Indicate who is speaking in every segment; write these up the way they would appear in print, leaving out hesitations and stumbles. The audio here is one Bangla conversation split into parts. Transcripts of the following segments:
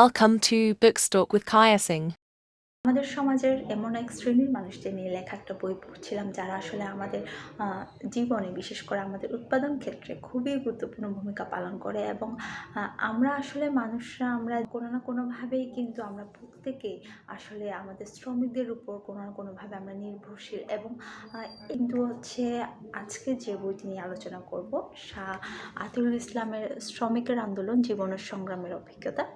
Speaker 1: Welcome to Bookstock with Kaya Singh.
Speaker 2: আমাদের সমাজের এমন এক শ্রেণীর মানুষদের নিয়ে লেখা একটা বই পড়ছিলাম, যারা আসলে আমাদের জীবনে, বিশেষ করে আমাদের উৎপাদন ক্ষেত্রে খুবই গুরুত্বপূর্ণ ভূমিকা পালন করে। এবং আমরা আসলে মানুষরা, আমরা কোনো না কোনোভাবেই কিন্তু আমরা প্রত্যেকেই আসলে আমাদের শ্রমিকদের উপর কোনো না কোনোভাবে আমরা নির্ভরশীল। এবং কিন্তু হচ্ছে আজকে যে বইটি নিয়ে আলোচনা করব, শাহ আতিউল ইসলামের শ্রমিকের আন্দোলন, জীবন ও সংগ্রামের অভিজ্ঞতা।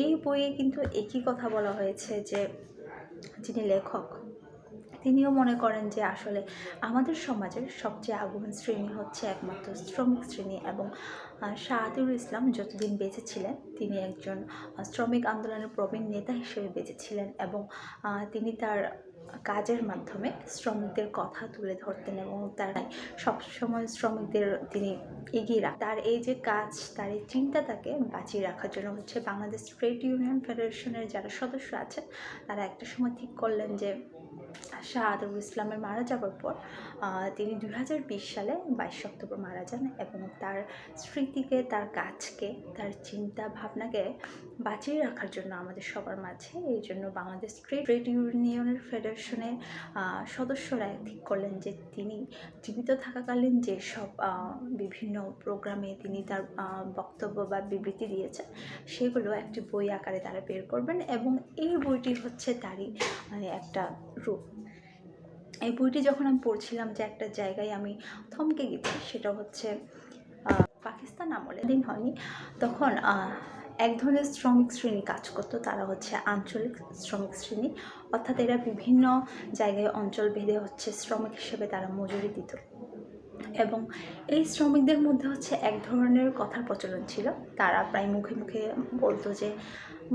Speaker 2: এই বইয়ে কিন্তু একই কথা বলা হয়েছে যে যিনি লেখক তিনিও মনে করেন যে আসলে আমাদের সমাজের সবচেয়ে আগুন শ্রেণী হচ্ছে একমাত্র শ্রমিক শ্রেণী। এবং শাহ আতিউল ইসলাম যতদিন বেঁচে ছিলেন, তিনি একজন শ্রমিক আন্দোলনের প্রবীণ নেতা হিসেবে বেঁচে ছিলেন। এবং তিনি তার কাজের মাধ্যমে শ্রমিকদের কথা তুলে ধরতেন এবং তার সবসময় শ্রমিকদের তিনি এগিয়ে রাখতেন। তার এই যে কাজ, তার এই চিন্তাটাকে বাঁচিয়ে রাখার জন্য হচ্ছে বাংলাদেশ ট্রেড ইউনিয়ন ফেডারেশনের যারা সদস্য আছেন, তারা একটা সময় ঠিক করলেন যে শাহ আতিউল ইসলামের মারা যাওয়ার পর তিনি 2020 সালে 22 অক্টোবর মারা যান। এবং তার স্মৃতিকে, তার কাজকে, তার চিন্তা ভাবনাকে বাঁচিয়ে রাখার জন্য আমাদের সবার মাঝে, এই জন্য বাংলাদেশ ট্রেড ইউনিয়নের ফেডারেশনের সদস্যরা ঠিক করলেন যে তিনি জীবিত থাকাকালীন যেসব বিভিন্ন প্রোগ্রামে তিনি তার বক্তব্য বা বিবৃতি দিয়েছেন, সেগুলো একটি বই আকারে তারা বের করবেন। এবং এই বইটি হচ্ছে তারই একটা রূপ। এই বইটি যখন আমি পড়ছিলাম, যে একটা জায়গায় আমি থমকে গেছি, সেটা হচ্ছে পাকিস্তান আমলে দিন হয়নি, তখন এক ধরনের শ্রমিক শ্রেণী কাজ করতো। তারা হচ্ছে আঞ্চলিক শ্রমিক শ্রেণী, অর্থাৎ এরা বিভিন্ন জায়গায় অঞ্চল ভেদে হচ্ছে শ্রমিক হিসেবে তারা মজুরি দিত। এবং এই শ্রমিকদের মধ্যে হচ্ছে এক ধরনের কথার প্রচলন ছিল, তারা প্রায় মুখে মুখে বলতো যে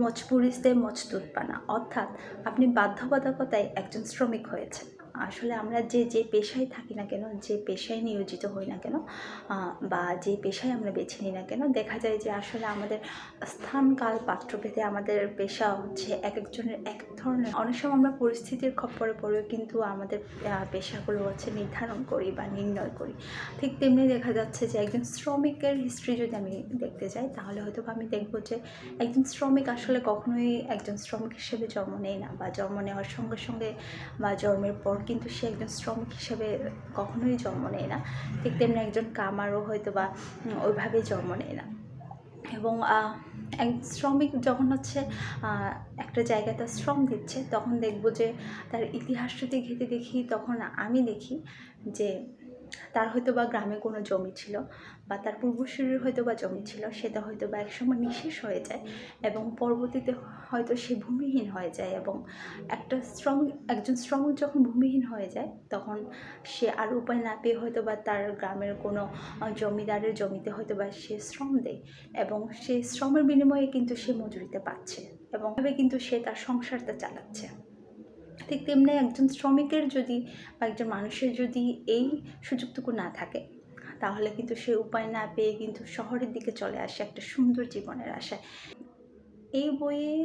Speaker 2: মজবুরিতে মজদুর পানা, অর্থাৎ আপনি বাধ্যবাধকতায় একজন শ্রমিক হয়েছেন। আসলে আমরা যে পেশায় থাকি না কেন, যে পেশায় নিয়োজিত হই না কেন, বা যে পেশায় আমরা বেছে নিই না কেন, দেখা যায় যে আসলে আমাদের স্থান কাল পাত্রভেদে আমাদের পেশা হচ্ছে এক একজনের এক ধরনের। অনেক সময় আমরা পরিস্থিতির খপ্পরে পড়েও কিন্তু আমাদের পেশাগুলো হচ্ছে নির্ধারণ করি বা নির্ণয় করি। ঠিক তেমনি দেখা যাচ্ছে যে একজন শ্রমিকের হিস্ট্রি যদি আমি দেখতে যাই, তাহলে হয়তো আমি দেখব যে একজন শ্রমিক আসলে কখনোই একজন শ্রমিক হিসেবে জন্ম নেয় না, বা জন্ম নেওয়ার সঙ্গে সঙ্গে বা জন্মের পর কিন্তু সে একজন শ্রমিক হিসেবে কখনোই জন্ম নেয় না। ঠিক তেমনি একজন কামারও হয়তো বা ওইভাবে জন্ম নেয় না। এবং এক শ্রমিক যখন হচ্ছে একটা জায়গায় তার শ্রম দিচ্ছে, তখন দেখব যে তার ইতিহাস যদি ঘেঁটে দেখি, তখন আমি দেখি যে তার হয়তো বা গ্রামে কোনো জমি ছিল, বা তার পূর্বসূরির হয়তো বা জমি ছিল, সেটা হয়তো বা একসময় নিঃশেষ হয়ে যায় এবং পরবর্তীতে হয়তো সে ভূমিহীন হয়ে যায়। এবং একজন শ্রমিক যখন ভূমিহীন হয়ে যায়, তখন সে আর উপায় না পেয়ে হয়তো বা তার গ্রামের কোনো জমিদারের জমিতে হয়তো বা সে শ্রম দেয়, এবং সেই শ্রমের বিনিময়ে কিন্তু সে মজুরিতে পাচ্ছে, এবং এভাবে কিন্তু সে তার সংসারটা চালাচ্ছে। ঠিক তেমনি একজন শ্রমিকের যদি, বা একজন মানুষের যদি এই সুযোগটুকু না থাকে, তাহলে কিন্তু সে উপায় না পেয়ে কিন্তু শহরের দিকে চলে আসে একটা সুন্দর জীবনের আশায়। এই বইয়ে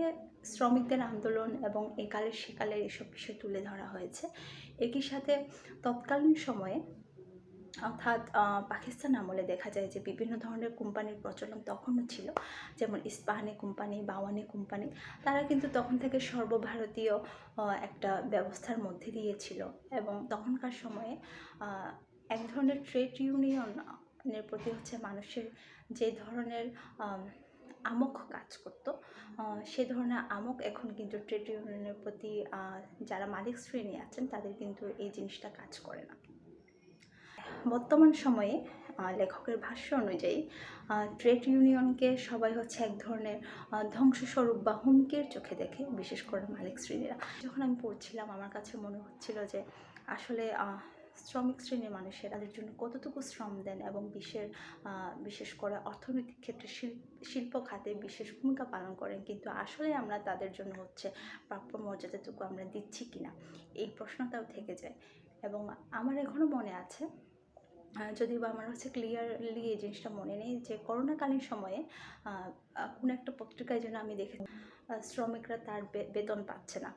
Speaker 2: শ্রমিকদের আন্দোলন এবং একালের সেকালের এসব বিষয় তুলে ধরা হয়েছে। একই সাথে তৎকালীন সময়ে, অর্থাৎ পাকিস্তান আমলে দেখা যায় যে বিভিন্ন ধরনের কোম্পানির প্রচলন তখনও ছিল, যেমন ইস্পাহানি কোম্পানি, বাওয়ানি কোম্পানি। তারা কিন্তু তখন থেকে সর্বভারতীয় একটা ব্যবস্থার মধ্যে দিয়েছিল। এবং তখনকার সময়ে এক ধরনের ট্রেড ইউনিয়নের প্রতি হচ্ছে মানুষের যে ধরনের আমক কাজ করতো, সে ধরনের আমক এখন কিন্তু ট্রেড ইউনিয়নের প্রতি যারা মালিক শ্রেণী আছেন, তাদের কিন্তু এই জিনিসটা কাজ করে না। বর্তমান সময়ে লেখকের ভাষ্য অনুযায়ী ট্রেড ইউনিয়নকে সবাই হচ্ছে এক ধরনের ধ্বংসস্বরূপ বা হুমকির চোখে দেখে, বিশেষ করে মালিক শ্রেণীরা। যখন আমি পড়ছিলাম, আমার কাছে মনে হচ্ছিল যে আসলে শ্রমিক শ্রেণীর মানুষের তাদের জন্য কতটুকু শ্রম দেন, এবং বিশেষ করে অর্থনৈতিক ক্ষেত্রে শিল্প খাতে বিশেষ ভূমিকা পালন করেন, কিন্তু আসলে আমরা তাদের জন্য হচ্ছে প্রাপ্য মর্যাদাটুকু আমরা দিচ্ছি কিনা, এই প্রশ্নটাও থেকে যায়। এবং আমার এখনও মনে আছে, যদিও বা আমার হচ্ছে ক্লিয়ারলি এই জিনিসটা মনে নেই, যে করোনাকালীন সময়ে কোনো একটা পত্রিকায় যেন আমি দেখে শ্রমিকরা তার বেতন পাচ্ছে না।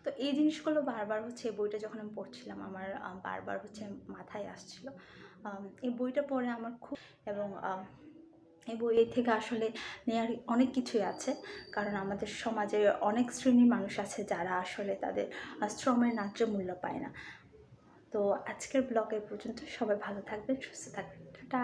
Speaker 2: তো এই জিনিসগুলো বারবার হচ্ছে, এই বইটা যখন আমি পড়ছিলাম, আমার বারবার হচ্ছে মাথায় আসছিল। এই বইটা পড়ে আমার খুব, এবং এই বই থেকে আসলে নেওয়ার অনেক কিছুই আছে, কারণ আমাদের সমাজে অনেক শ্রেণীর মানুষ আছে যারা আসলে তাদের শ্রমের ন্যায্য মূল্য পায় না। তো আজকের ব্লগ এই পর্যন্ত। সবাই ভালো থাকবেন, সুস্থ থাকবেন। টাটা।